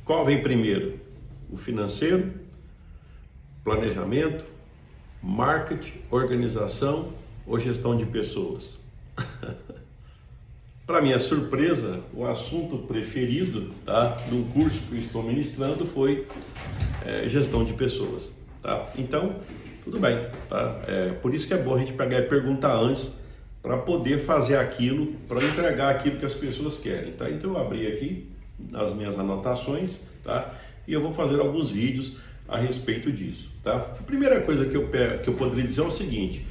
Qual vem primeiro? O financeiro, planejamento, marketing, organização ou gestão de pessoas? Para minha surpresa, o assunto preferido, tá, de um curso que eu estou ministrando foi gestão de pessoas. Tá? Então, tudo bem. Tá? Por isso que é bom a gente pegar e perguntar antes para poder fazer aquilo, para entregar aquilo que as pessoas querem. Tá? Então eu abri aqui as minhas anotações, tá? E eu vou fazer alguns vídeos a respeito disso. Tá? A primeira coisa que eu poderia dizer é o seguinte: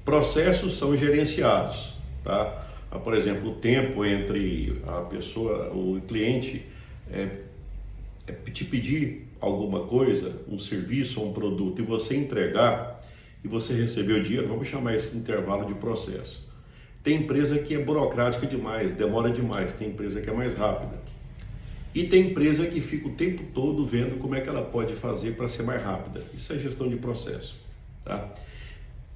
processos são gerenciados. Tá? Por exemplo, o tempo entre a pessoa, o cliente, te pedir alguma coisa, um serviço ou um produto, e você entregar e você receber o dinheiro, vamos chamar esse intervalo de processo. Tem empresa que é burocrática demais, demora demais, tem empresa que é mais rápida. E tem empresa que fica o tempo todo vendo como é que ela pode fazer para ser mais rápida. Isso é gestão de processo. Tá?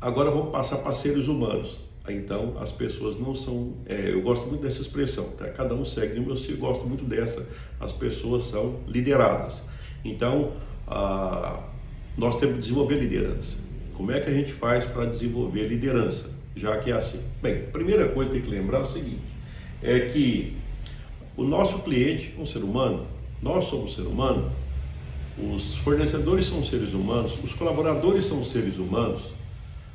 Agora vamos passar para seres humanos. Então as pessoas não são, eu gosto muito dessa expressão, tá? Cada um segue uma, eu gosto muito dessa, as pessoas são lideradas. Então nós temos que desenvolver liderança. Como é que a gente faz para desenvolver liderança, já que é assim? Bem, a primeira coisa que tem que lembrar é o seguinte, é que o nosso cliente é um ser humano, nós somos ser humano, os fornecedores são seres humanos, os colaboradores são seres humanos.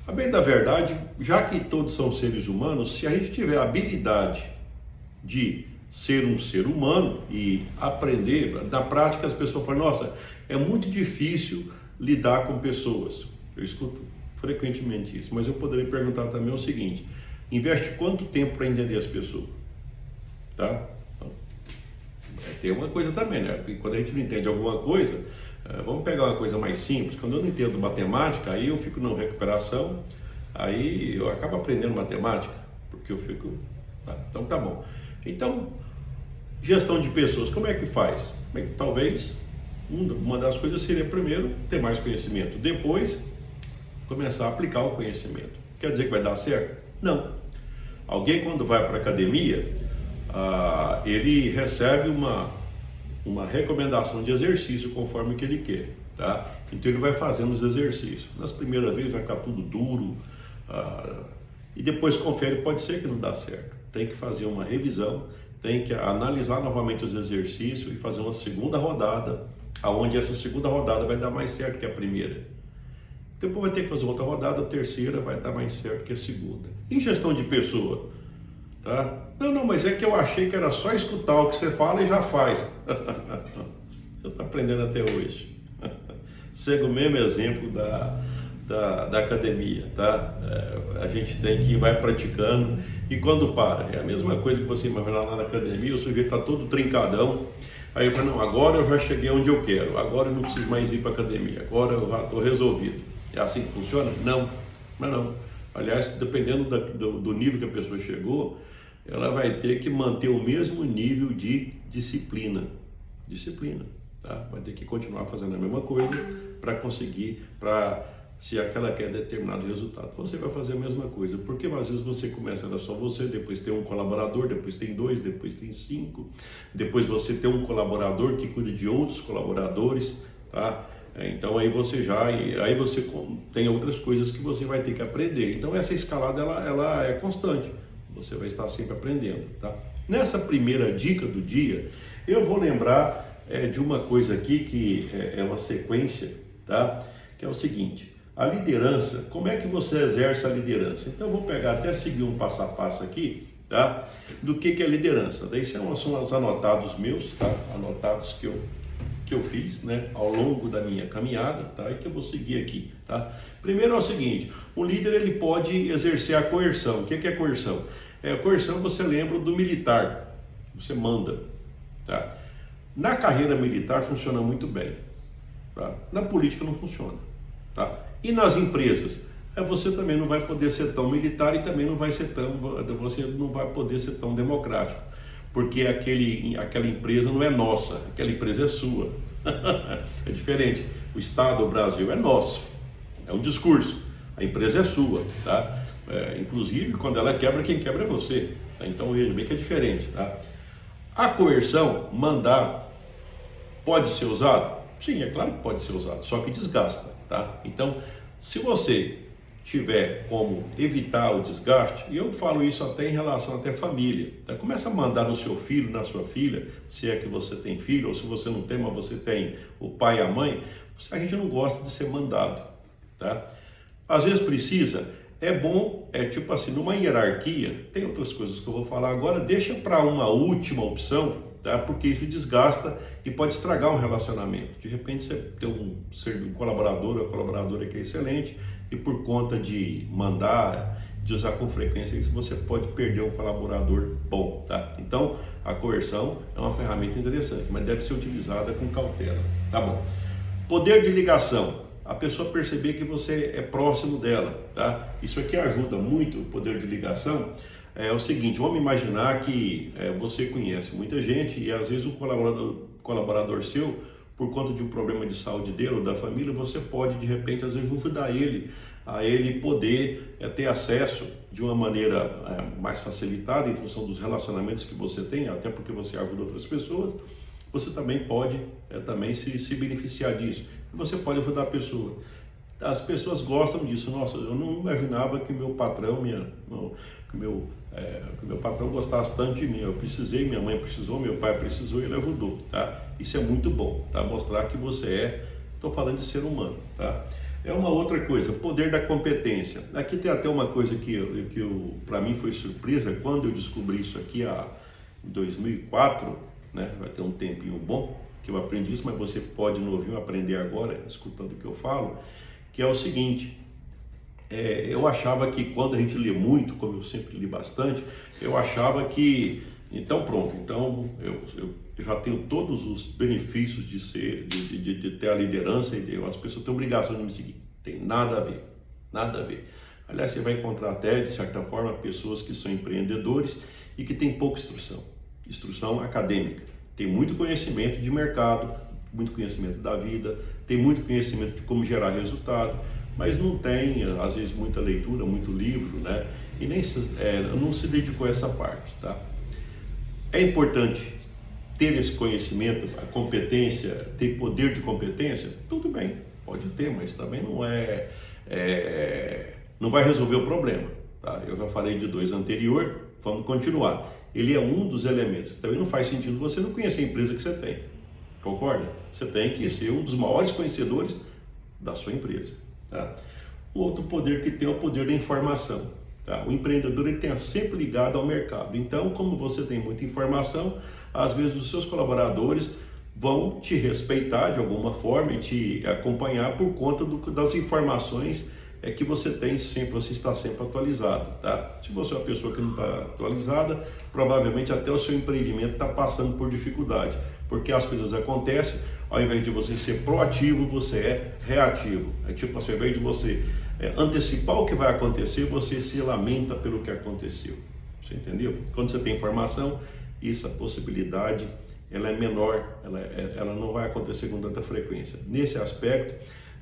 A bem da verdade, já que todos são seres humanos, se a gente tiver a habilidade de ser um ser humano e aprender, na prática as pessoas falam, nossa, é muito difícil lidar com pessoas. Eu escuto frequentemente isso, mas eu poderia perguntar também o seguinte: investe quanto tempo para entender as pessoas? Tá? Tem uma coisa também, né? Quando a gente não entende alguma coisa, vamos pegar uma coisa mais simples. Quando eu não entendo matemática, aí eu fico na recuperação, aí eu acabo aprendendo matemática, porque eu fico... Então tá bom. Então, gestão de pessoas, como é que faz? Bem, talvez uma das coisas seria primeiro ter mais conhecimento, depois começar a aplicar o conhecimento. Quer dizer que vai dar certo? Não. Alguém quando vai para a academia, ele recebe uma recomendação de exercício conforme o que ele quer, tá? Então ele vai fazendo os exercícios. Nas primeiras vezes vai ficar tudo duro, e depois confere, pode ser que não dá certo. Tem que fazer uma revisão, tem que analisar novamente os exercícios e fazer uma segunda rodada, aonde essa segunda rodada vai dar mais certo que a primeira. Depois vai ter que fazer outra rodada, a terceira vai dar mais certo que a segunda. Em gestão de pessoa, tá? Não, mas é que eu achei que era só escutar o que você fala e já faz. Eu estou aprendendo até hoje. Segue o mesmo exemplo da academia, tá? A gente tem que ir, vai praticando, e quando para, é a mesma coisa que você imaginar lá na academia, o sujeito está todo trincadão, aí eu falo, não, agora eu já cheguei onde eu quero, agora eu não preciso mais ir para a academia, agora eu já estou resolvido. É assim que funciona? Não, mas não. Aliás, dependendo do nível que a pessoa chegou, ela vai ter que manter o mesmo nível de disciplina. Tá? Vai ter que continuar fazendo a mesma coisa para conseguir, se aquela quer determinado resultado. Você vai fazer a mesma coisa, porque às vezes você começa, era só você, depois tem um colaborador, depois tem 2, depois tem 5, depois você tem um colaborador que cuida de outros colaboradores, tá? Então aí você tem outras coisas que você vai ter que aprender. Então essa escalada ela é constante, você vai estar sempre aprendendo, tá? Nessa primeira dica do dia, eu vou lembrar de uma coisa aqui que é uma sequência, tá? Que é o seguinte: a liderança, como é que você exerce a liderança? Então eu vou pegar, até seguir um passo a passo aqui, tá? Do que é liderança. Daí são os anotados meus, tá? Anotados que eu fiz, né, ao longo da minha caminhada, tá? E que eu vou seguir aqui, tá? Primeiro é o seguinte: o líder ele pode exercer a coerção. O que é coerção? A coerção, você lembra do militar, você manda, tá? Na carreira militar funciona muito bem, tá? Na política não funciona, tá? E nas empresas, você também não vai poder ser tão militar e também você não vai poder ser tão democrático, porque aquela empresa não é nossa, aquela empresa é sua. É diferente. O Estado, o Brasil é nosso, é um discurso, a empresa é sua, tá? Inclusive, quando ela quebra, quem quebra é você, tá? Então veja bem que é diferente, tá? A coerção, mandar, pode ser usado? Sim, é claro que pode ser usado, só que desgasta, tá? Então, se você tiver como evitar o desgaste, e eu falo isso até em relação até família, tá? Começa a mandar no seu filho, na sua filha, se é que você tem filho, ou se você não tem, mas você tem o pai e a mãe, a gente não gosta de ser mandado, tá? Às vezes precisa, é bom, tipo assim, numa hierarquia, tem outras coisas que eu vou falar agora, deixa para uma última opção, tá? Porque isso desgasta e pode estragar um relacionamento. De repente você tem um colaborador ou colaboradora que é excelente e por conta de mandar, de usar com frequência, isso você pode perder um colaborador bom, tá? Então, a coerção é uma ferramenta interessante, mas deve ser utilizada com cautela, tá bom? Poder de ligação. A pessoa perceber que você é próximo dela, tá? Isso aqui ajuda muito o poder de ligação. É o seguinte, vamos imaginar que você conhece muita gente e às vezes um colaborador seu, por conta de um problema de saúde dele ou da família, você pode de repente às vezes ajudar ele a ele poder ter acesso de uma maneira mais facilitada em função dos relacionamentos que você tem, até porque você ajuda outras pessoas. Você também pode também se beneficiar disso. Você pode ajudar a pessoa. As pessoas gostam disso. Nossa, eu não imaginava que meu patrão, meu patrão gostasse tanto de mim. Eu precisei, minha mãe precisou, meu pai precisou e ele ajudou, tá? Isso é muito bom, tá? Mostrar que você estou falando de ser humano, tá? É uma outra coisa, poder da competência. Aqui tem até uma coisa que para mim foi surpresa, quando eu descobri isso aqui em 2004, né? Vai ter um tempinho bom que eu aprendi isso, mas você pode não ouvir, aprender agora, escutando o que eu falo, que é o seguinte, eu achava que quando a gente lê muito, como eu sempre li bastante, eu achava que, então pronto, então eu já tenho todos os benefícios de ter a liderança e as pessoas têm obrigação de me seguir. Tem nada a ver, nada a ver. Aliás, você vai encontrar até, de certa forma, pessoas que são empreendedores e que têm pouca instrução acadêmica. Tem muito conhecimento de mercado, muito conhecimento da vida, tem muito conhecimento de como gerar resultado, mas não tem, às vezes, muita leitura, muito livro, né? E nem não se dedicou a essa parte, tá? É importante ter esse conhecimento, a competência, ter poder de competência? Tudo bem, pode ter, mas também não vai resolver o problema, tá? Eu já falei de dois anteriores, vamos continuar. Ele é um dos elementos. Também não faz sentido você não conhecer a empresa que você tem. Concorda? Você tem que ser um dos maiores conhecedores da sua empresa. Tá? O outro poder que tem é o poder da informação. Tá? O empreendedor ele tem sempre ligado ao mercado. Então, como você tem muita informação, às vezes os seus colaboradores vão te respeitar de alguma forma e te acompanhar por conta das informações que você tem sempre, você está sempre atualizado, tá? Se você é uma pessoa que não está atualizada, provavelmente até o seu empreendimento está passando por dificuldade, porque as coisas acontecem, ao invés de você ser proativo, você é reativo. É tipo assim, ao invés de você antecipar o que vai acontecer, você se lamenta pelo que aconteceu. Você entendeu? Quando você tem informação, essa possibilidade ela é menor, ela não vai acontecer com tanta frequência. Nesse aspecto,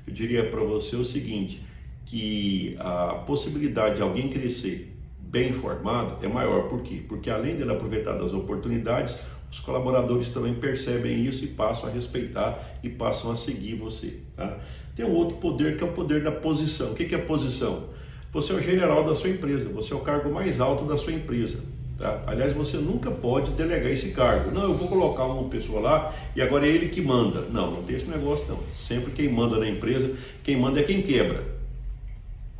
eu diria para você o seguinte, que a possibilidade de alguém crescer bem informado é maior. Por quê? Porque além dele aproveitar das oportunidades, os colaboradores também percebem isso e passam a respeitar e passam a seguir você. Tá? Tem um outro poder que é o poder da posição. O que é posição? Você é o general da sua empresa, você é o cargo mais alto da sua empresa. Tá? Aliás, você nunca pode delegar esse cargo. Não, eu vou colocar uma pessoa lá e agora é ele que manda. Não, não tem esse negócio não. Sempre quem manda na empresa, quem manda é quem quebra.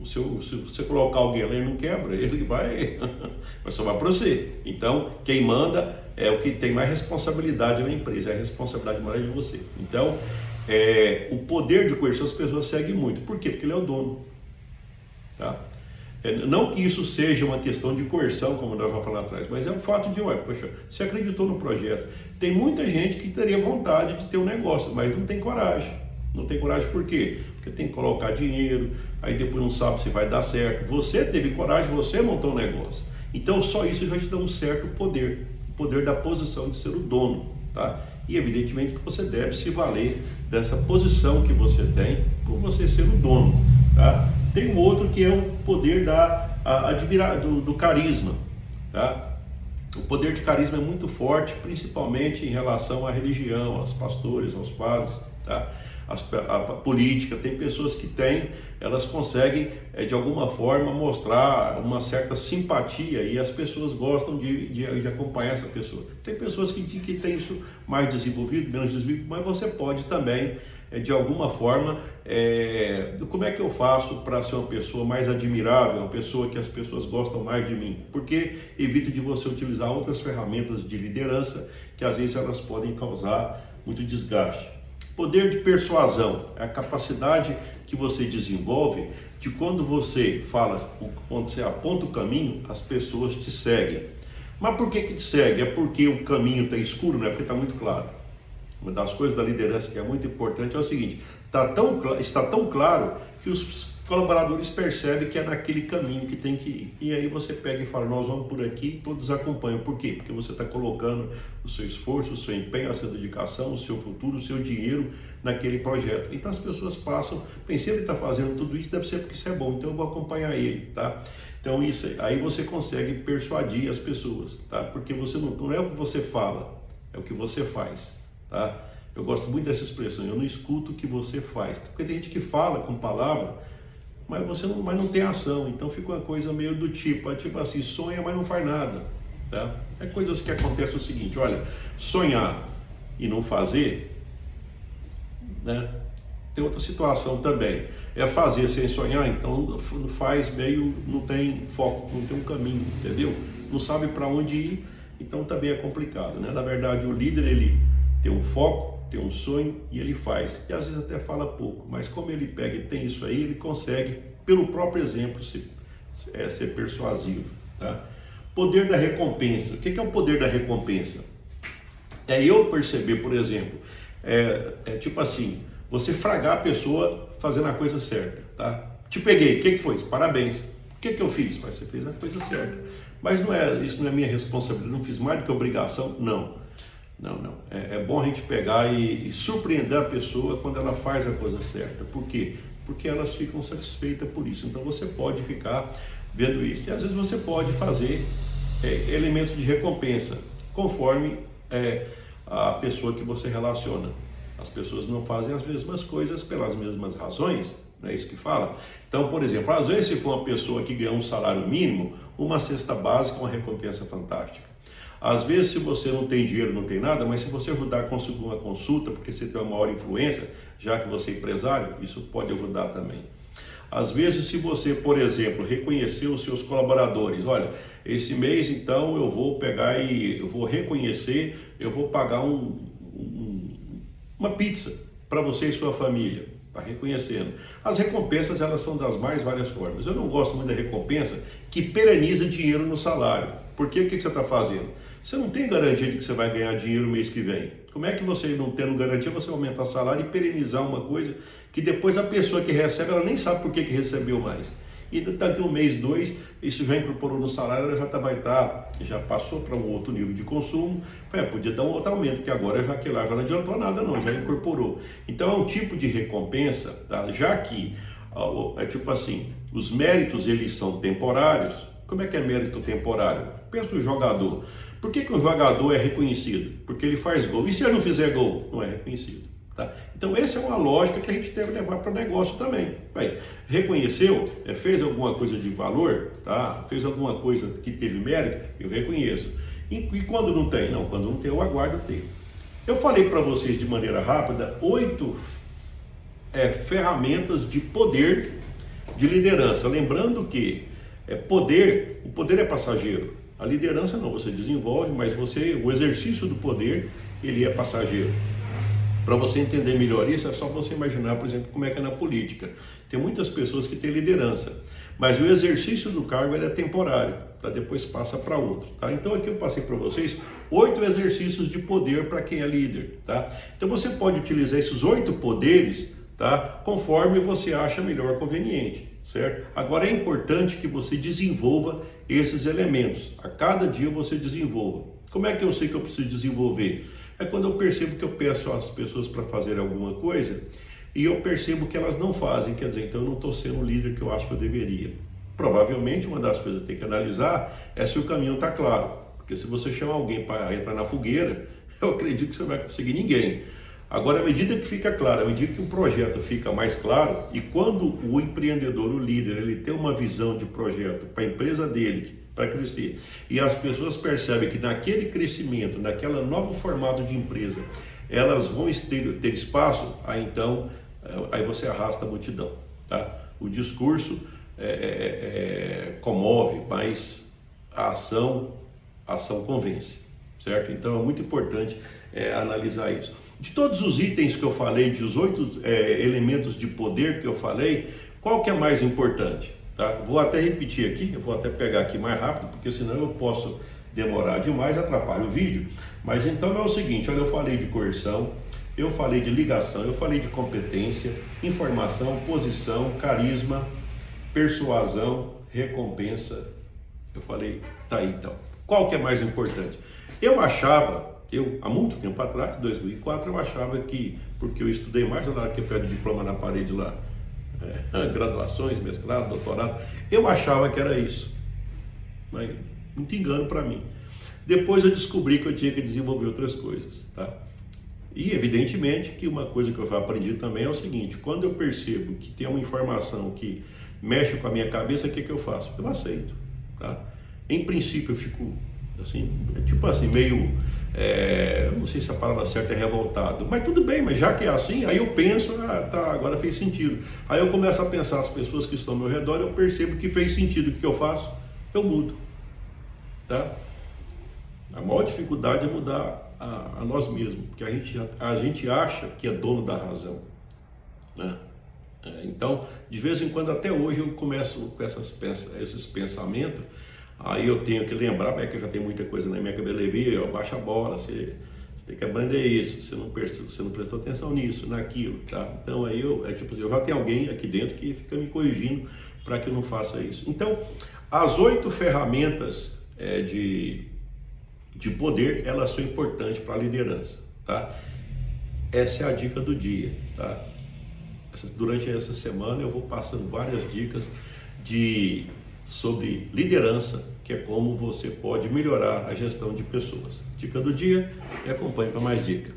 Se você colocar alguém lá e não quebra, ele vai sobrar para você. Então, quem manda é o que tem mais responsabilidade na empresa, é a responsabilidade maior de você. Então, o poder de coerção as pessoas seguem muito. Por quê? Porque ele é o dono. Tá? Não que isso seja uma questão de coerção, como nós vamos falar atrás, mas é o fato de, poxa, você acreditou no projeto. Tem muita gente que teria vontade de ter um negócio, mas não tem coragem. Não tem coragem por quê? Porque tem que colocar dinheiro, aí depois não sabe se vai dar certo. Você teve coragem, você montou um negócio. Então só isso já te dá um certo poder, o poder da posição de ser o dono, tá? E evidentemente que você deve se valer dessa posição que você tem por você ser o dono, tá? Tem um outro que é o poder do carisma, tá? O poder de carisma é muito forte, principalmente em relação à religião, aos pastores, aos padres, tá? A política. Tem pessoas que têm, elas conseguem de alguma forma mostrar uma certa simpatia e as pessoas gostam de acompanhar essa pessoa. Tem pessoas que têm isso mais desenvolvido, menos desenvolvido, mas você pode também de alguma forma, como é que eu faço para ser uma pessoa mais admirável, uma pessoa que as pessoas gostam mais de mim? Porque evito de você utilizar outras ferramentas de liderança que às vezes elas podem causar muito desgaste. Poder de persuasão é a capacidade que você desenvolve de quando você fala, quando você aponta o caminho, as pessoas te seguem. Mas por que te segue? É porque o caminho está escuro, não é porque está muito claro. Uma das coisas da liderança que é muito importante é o seguinte, está tão claro que os colaboradores percebem que é naquele caminho que tem que ir. E aí você pega e fala, nós vamos por aqui e todos acompanham. Por quê? Porque você está colocando o seu esforço, o seu empenho, a sua dedicação, o seu futuro, o seu dinheiro naquele projeto. Então as pessoas passam, se ele está fazendo tudo isso, deve ser porque isso é bom, então eu vou acompanhar ele, tá? Então isso aí você consegue persuadir as pessoas, tá? Porque você não é o que você fala, é o que você faz. Tá? Eu gosto muito dessa expressão, eu não escuto o que você faz, porque tem gente que fala com palavra, mas não tem ação, então fica uma coisa meio do tipo assim, sonha, mas não faz nada, tá? É coisas que acontecem o seguinte, olha, sonhar e não fazer, né? Tem outra situação também, é fazer sem sonhar, então faz meio, não tem foco, não tem um caminho, entendeu? Não sabe para onde ir, então também é complicado, né? Na verdade o líder, ele tem um foco, tem um sonho e ele faz. E às vezes até fala pouco, mas como ele pega e tem isso aí, ele consegue, pelo próprio exemplo, ser persuasivo. Tá? Poder da recompensa. O que é o poder da recompensa? É eu perceber, por exemplo, tipo assim, você fragar a pessoa fazendo a coisa certa. Tá? Te peguei, o que foi? Parabéns. O que eu fiz? Mas você fez a coisa certa. Mas isso não é minha responsabilidade, não fiz mais do que obrigação? Não. Não. É bom a gente pegar e surpreender a pessoa quando ela faz a coisa certa. Por quê? Porque elas ficam satisfeitas por isso. Então você pode ficar vendo isso. E às vezes você pode fazer elementos de recompensa, conforme a pessoa que você relaciona. As pessoas não fazem as mesmas coisas pelas mesmas razões, não é isso que fala? Então, por exemplo, às vezes se for uma pessoa que ganha um salário mínimo, uma cesta básica é uma recompensa fantástica. Às vezes, se você não tem dinheiro, não tem nada, mas se você ajudar a conseguir uma consulta, porque você tem uma maior influência, já que você é empresário, isso pode ajudar também. Às vezes, se você, por exemplo, reconhecer os seus colaboradores, olha, esse mês então eu vou pegar e eu vou reconhecer, eu vou pagar uma pizza para você e sua família, está reconhecendo. As recompensas, elas são das mais várias formas. Eu não gosto muito da recompensa que pereniza dinheiro no salário. Porque o que você está fazendo? Você não tem garantia de que você vai ganhar dinheiro no mês que vem. Como é que você, não tendo garantia, você vai aumentar o salário e perenizar uma coisa que depois a pessoa que recebe, ela nem sabe por que recebeu mais. E daqui um mês, dois, isso já incorporou no salário, ela já passou para um outro nível de consumo, podia dar um outro aumento, que agora já que lá já não adiantou nada não, já incorporou. Então é um tipo de recompensa, tá? Já que, é tipo assim, os méritos eles são temporários. Como é que é mérito temporário? Pensa o jogador. Por que o jogador é reconhecido? Porque ele faz gol. E se ele não fizer gol? Não é reconhecido. Tá? Então essa é uma lógica que a gente deve levar para o negócio também. Bem, reconheceu, fez alguma coisa de valor, tá? Fez alguma coisa que teve mérito, eu reconheço. E quando não tem? Não, quando não tem, eu aguardo ter. Eu falei para vocês de maneira rápida 8 ferramentas de poder de liderança. Lembrando que o poder é passageiro. A liderança não, você desenvolve, mas o exercício do poder, ele é passageiro. Para você entender melhor isso, é só você imaginar, por exemplo, como é que é na política. Tem muitas pessoas que têm liderança, mas o exercício do cargo ele é temporário, tá? Depois passa para outro. Tá? Então aqui eu passei para vocês 8 exercícios de poder para quem é líder. Tá? Então você pode utilizar esses 8 poderes, tá? Conforme você acha melhor conveniente, certo? Agora é importante que você desenvolva esses elementos. A cada dia você desenvolva. Como é que eu sei que eu preciso desenvolver? É quando eu percebo que eu peço às pessoas para fazer alguma coisa e eu percebo que elas não fazem, quer dizer, então eu não estou sendo o líder que eu acho que eu deveria. Provavelmente uma das coisas que tem que analisar é se o caminho está claro. Porque se você chamar alguém para entrar na fogueira, eu acredito que você não vai conseguir ninguém. Agora, à medida que fica claro, à medida que o projeto fica mais claro, e quando o empreendedor, o líder, ele tem uma visão de projeto para a empresa dele, para crescer, e as pessoas percebem que naquele crescimento, naquele novo formato de empresa, elas vão ter espaço, aí então, aí você arrasta a multidão, tá? O discurso comove, mas a ação convence, certo? Então é muito importante analisar isso. De todos os itens que eu falei, de os 8 elementos de poder que eu falei, qual que é mais importante? Tá? Vou até repetir aqui, eu vou até pegar aqui mais rápido, porque senão eu posso demorar demais, atrapalha o vídeo. Mas então é o seguinte, olha, eu falei de coerção, eu falei de ligação, eu falei de competência, informação, posição, carisma, persuasão, recompensa. Eu falei, tá aí então. Qual que é mais importante? Eu achava, há muito tempo atrás, em 2004, eu achava que, porque eu estudei mais na hora que eu pego diploma na parede lá, graduações, mestrado, doutorado, eu achava que era isso. Mas muito engano para mim. Depois eu descobri que eu tinha que desenvolver outras coisas, tá? E evidentemente que uma coisa que eu aprendi também é o seguinte, quando eu percebo que tem uma informação que mexe com a minha cabeça, o que eu faço? Eu aceito, tá? Em princípio eu fico assim, tipo assim, meio, eu não sei se a palavra certa é revoltado, mas tudo bem, mas já que é assim, aí eu penso, tá, agora fez sentido. Aí eu começo a pensar as pessoas que estão ao meu redor, eu percebo que fez sentido, o que eu faço? Eu mudo, tá? A maior dificuldade é mudar a nós mesmos, porque a gente acha que é dono da razão, né? Então, de vez em quando, até hoje, eu começo com esses pensamentos. Aí eu tenho que lembrar, que eu já tenho muita coisa na minha cabeça, baixa a bola, você tem que aprender isso, você não prestou atenção nisso, naquilo, tá? Então aí tipo assim, eu já tenho alguém aqui dentro que fica me corrigindo para que eu não faça isso. Então, as 8 ferramentas de poder, elas são importantes para a liderança, tá? Essa é a dica do dia, tá? Durante essa semana eu vou passando várias dicas sobre liderança, que é como você pode melhorar a gestão de pessoas. Dica do dia e acompanhe para mais dica.